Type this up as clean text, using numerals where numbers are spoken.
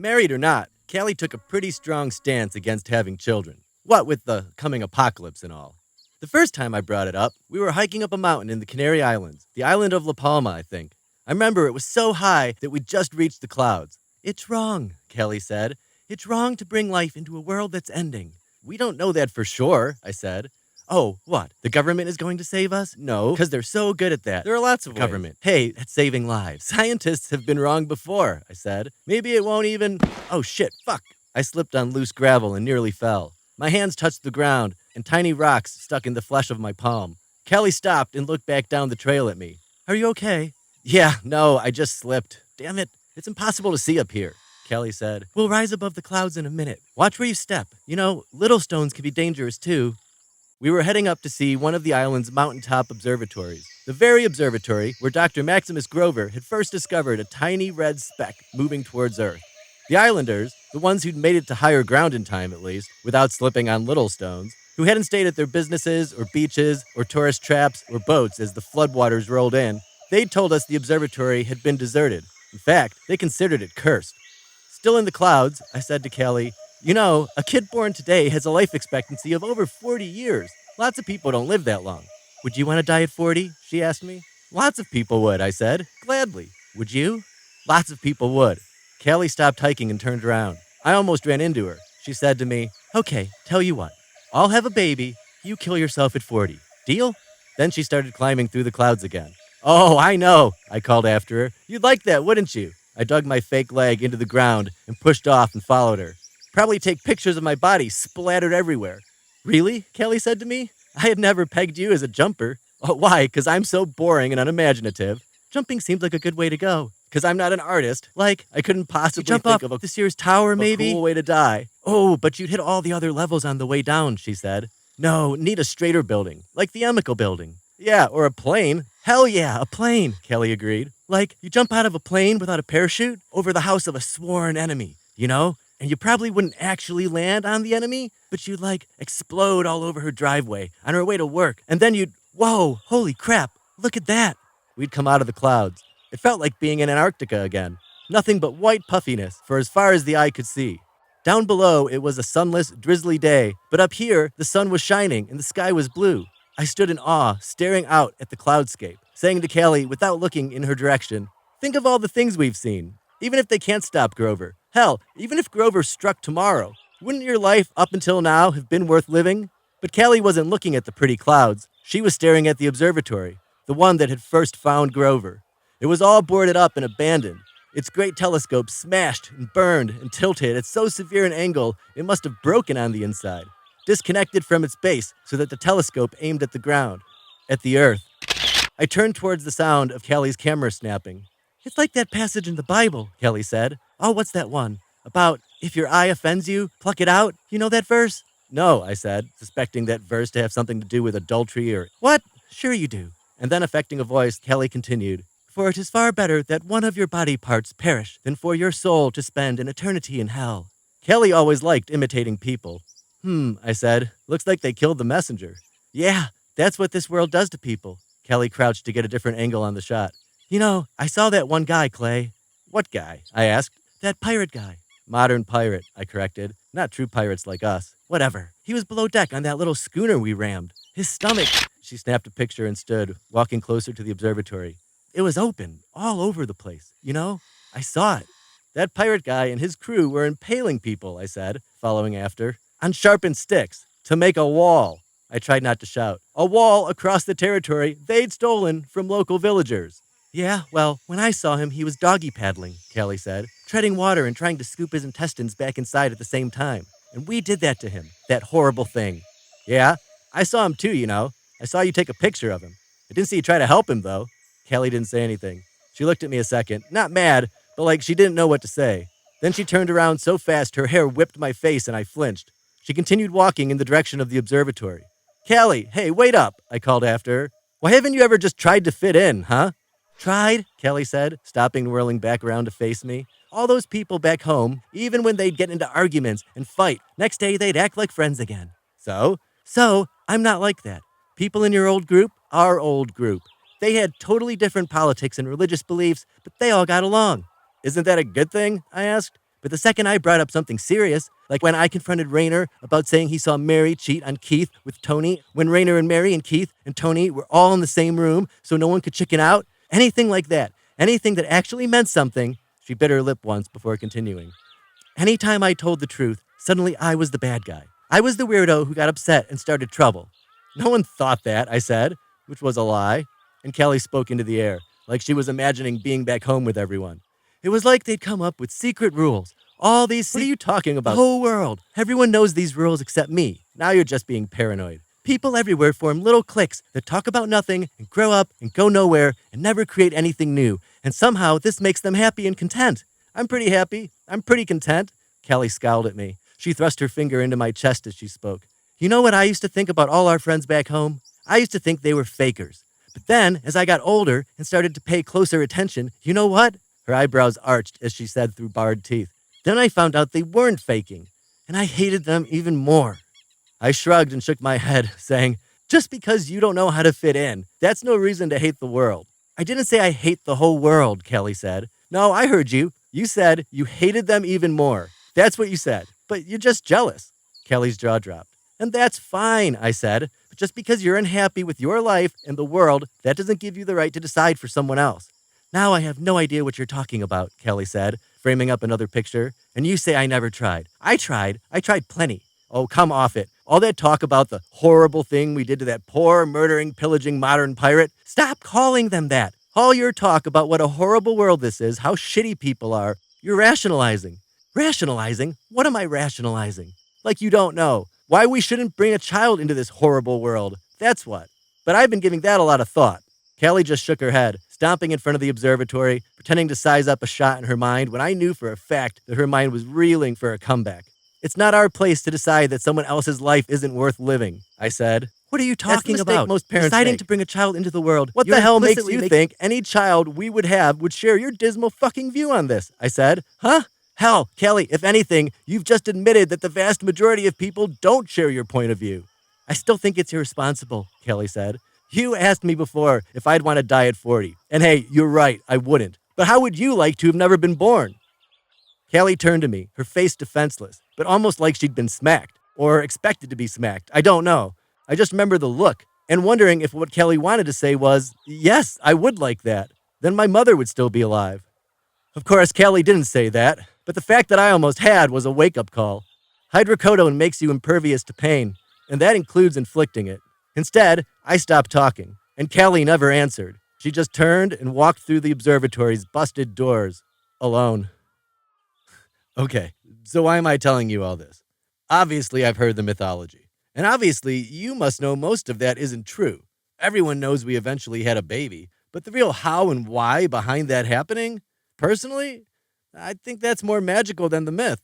Married or not, Callie took a pretty strong stance against having children. What with the coming apocalypse and all. The first time I brought it up, we were hiking up a mountain in the Canary Islands, the island of La Palma, I think. I remember it was so high that we just reached the clouds. It's wrong, Callie said. It's wrong to bring life into a world that's ending. We don't know that for sure, I said. Oh, what? The government is going to save us? No, because they're so good at that. There are lots of government. Hey, at saving lives. Scientists have been wrong before, I said. Maybe it won't even... Oh shit, fuck. I slipped on loose gravel and nearly fell. My hands touched the ground, and tiny rocks stuck in the flesh of my palm. Callie stopped and looked back down the trail at me. Are you okay? Yeah, no, I just slipped. Damn it, it's impossible to see up here, Callie said. We'll rise above the clouds in a minute. Watch where you step. You know, little stones can be dangerous too. We were heading up to see one of the island's mountaintop observatories, the very observatory where Dr. Maximus Grover had first discovered a tiny red speck moving towards Earth. The islanders, the ones who'd made it to higher ground in time at least, without slipping on little stones, who hadn't stayed at their businesses or beaches or tourist traps or boats as the floodwaters rolled in, they'd told us the observatory had been deserted. In fact, they considered it cursed. Still in the clouds, I said to Callie, you know, a kid born today has a life expectancy of over 40 years. Lots of people don't live that long. Would you want to die at 40? She asked me. Lots of people would, I said. Gladly. Would you? Lots of people would. Callie stopped hiking and turned around. I almost ran into her. She said to me, okay, tell you what. I'll have a baby. You kill yourself at 40. Deal? Then she started climbing through the clouds again. Oh, I know, I called after her. You'd like that, wouldn't you? I dug my fake leg into the ground and pushed off and followed her. Probably take pictures of my body splattered everywhere. Really? Callie said to me. I had never pegged you as a jumper. Oh, why? Because I'm so boring and unimaginative. Jumping seems like a good way to go. Because I'm not an artist. Like, I couldn't possibly think of a Sears Tower, maybe? Cool way to die. Oh, but you'd hit all the other levels on the way down, she said. No, need a straighter building. Like the Emical building. Yeah, or a plane. Hell yeah, a plane, Callie agreed. Like, you jump out of a plane without a parachute over the house of a sworn enemy, you know? And you probably wouldn't actually land on the enemy, but you'd, like, explode all over her driveway on her way to work. And then you'd, whoa, holy crap, look at that. We'd come out of the clouds. It felt like being in Antarctica again. Nothing but white puffiness for as far as the eye could see. Down below, it was a sunless, drizzly day, but up here, the sun was shining and the sky was blue. I stood in awe, staring out at the cloudscape, saying to Callie, without looking in her direction, think of all the things we've seen, even if they can't stop Grover. Hell, even if Grover struck tomorrow, wouldn't your life up until now have been worth living? But Callie wasn't looking at the pretty clouds. She was staring at the observatory, the one that had first found Grover. It was all boarded up and abandoned. Its great telescope smashed and burned and tilted at so severe an angle it must have broken on the inside, disconnected from its base so that the telescope aimed at the ground, at the earth. I turned towards the sound of Callie's camera snapping. It's like that passage in the Bible, Callie said. Oh, what's that one? About, if your eye offends you, pluck it out. You know that verse? No, I said, suspecting that verse to have something to do with adultery or... What? Sure you do. And then affecting a voice, Callie continued. For it is far better that one of your body parts perish than for your soul to spend an eternity in hell. Callie always liked imitating people. I said. Looks like they killed the messenger. Yeah, that's what this world does to people. Callie crouched to get a different angle on the shot. You know, I saw that one guy, Clay. What guy? I asked. That pirate guy. Modern pirate, I corrected. Not true pirates like us. Whatever. He was below deck on that little schooner we rammed. His stomach... She snapped a picture and stood, walking closer to the observatory. It was open, all over the place, you know? I saw it. That pirate guy and his crew were impaling people, I said, following after, on sharpened sticks, to make a wall. I tried not to shout. A wall across the territory they'd stolen from local villagers. Yeah, well, when I saw him, he was doggy paddling, Callie said, treading water and trying to scoop his intestines back inside at the same time. And we did that to him, that horrible thing. Yeah, I saw him too, you know. I saw you take a picture of him. I didn't see you try to help him, though. Callie didn't say anything. She looked at me a second, not mad, but like she didn't know what to say. Then she turned around so fast her hair whipped my face and I flinched. She continued walking in the direction of the observatory. Callie, hey, wait up, I called after her. Why haven't you ever just tried to fit in, huh? Tried, Callie said, stopping and whirling back around to face me. All those people back home, even when they'd get into arguments and fight, next day they'd act like friends again. So, I'm not like that. People in your old group, our old group. They had totally different politics and religious beliefs, but they all got along. Isn't that a good thing? I asked. But the second I brought up something serious, like when I confronted Rayner about saying he saw Mary cheat on Keith with Tony, when Rayner and Mary and Keith and Tony were all in the same room so no one could chicken out, anything like that, anything that actually meant something, she bit her lip once before continuing. Anytime I told the truth, suddenly I was the bad guy. I was the weirdo who got upset and started trouble. No one thought that, I said, which was a lie. And Kelly spoke into the air, like she was imagining being back home with everyone. It was like they'd come up with secret rules. All these What are you talking about? The whole world. Everyone knows these rules except me. Now you're just being paranoid. People everywhere form little cliques that talk about nothing and grow up and go nowhere and never create anything new. And somehow this makes them happy and content. I'm pretty happy. I'm pretty content. Kelly scowled at me. She thrust her finger into my chest as she spoke. You know what I used to think about all our friends back home? I used to think they were fakers. But then, as I got older and started to pay closer attention, you know what? Her eyebrows arched as she said through bared teeth. Then I found out they weren't faking, and I hated them even more. I shrugged and shook my head, saying, just because you don't know how to fit in, that's no reason to hate the world. I didn't say I hate the whole world, Kelly said. No, I heard you. You said you hated them even more. That's what you said. But you're just jealous. Kelly's jaw dropped. And that's fine, I said. But just because you're unhappy with your life and the world, that doesn't give you the right to decide for someone else. Now I have no idea what you're talking about, Kelly said, framing up another picture. And you say I never tried. I tried. I tried plenty. Oh, come off it. All that talk about the horrible thing we did to that poor, murdering, pillaging modern pirate. Stop calling them that. All your talk about what a horrible world this is, how shitty people are, you're rationalizing. Rationalizing? What am I rationalizing? Like you don't know. Why we shouldn't bring a child into this horrible world. That's what. But I've been giving that a lot of thought. Callie just shook her head, stomping in front of the observatory, pretending to size up a shot in her mind when I knew for a fact that her mind was reeling for a comeback. It's not our place to decide that someone else's life isn't worth living, I said. What are you talking about? Most parents deciding to bring a child into the world. What the hell makes you think any child we would have would share your dismal fucking view on this? I said. Huh? Hell, Kelly, if anything, you've just admitted that the vast majority of people don't share your point of view. I still think it's irresponsible, Kelly said. You asked me before if I'd want to die at 40. And hey, you're right, I wouldn't. But how would you like to have never been born? Kelly turned to me, her face defenseless, but almost like she'd been smacked, or expected to be smacked. I don't know. I just remember the look, and wondering if what Kelly wanted to say was, yes, I would like that. Then my mother would still be alive. Of course, Kelly didn't say that, but the fact that I almost had was a wake-up call. Hydrocodone makes you impervious to pain, and that includes inflicting it. Instead, I stopped talking, and Kelly never answered. She just turned and walked through the observatory's busted doors, alone. Okay, so why am I telling you all this? Obviously, I've heard the mythology. And obviously, you must know most of that isn't true. Everyone knows we eventually had a baby, but the real how and why behind that happening? Personally, I think that's more magical than the myth.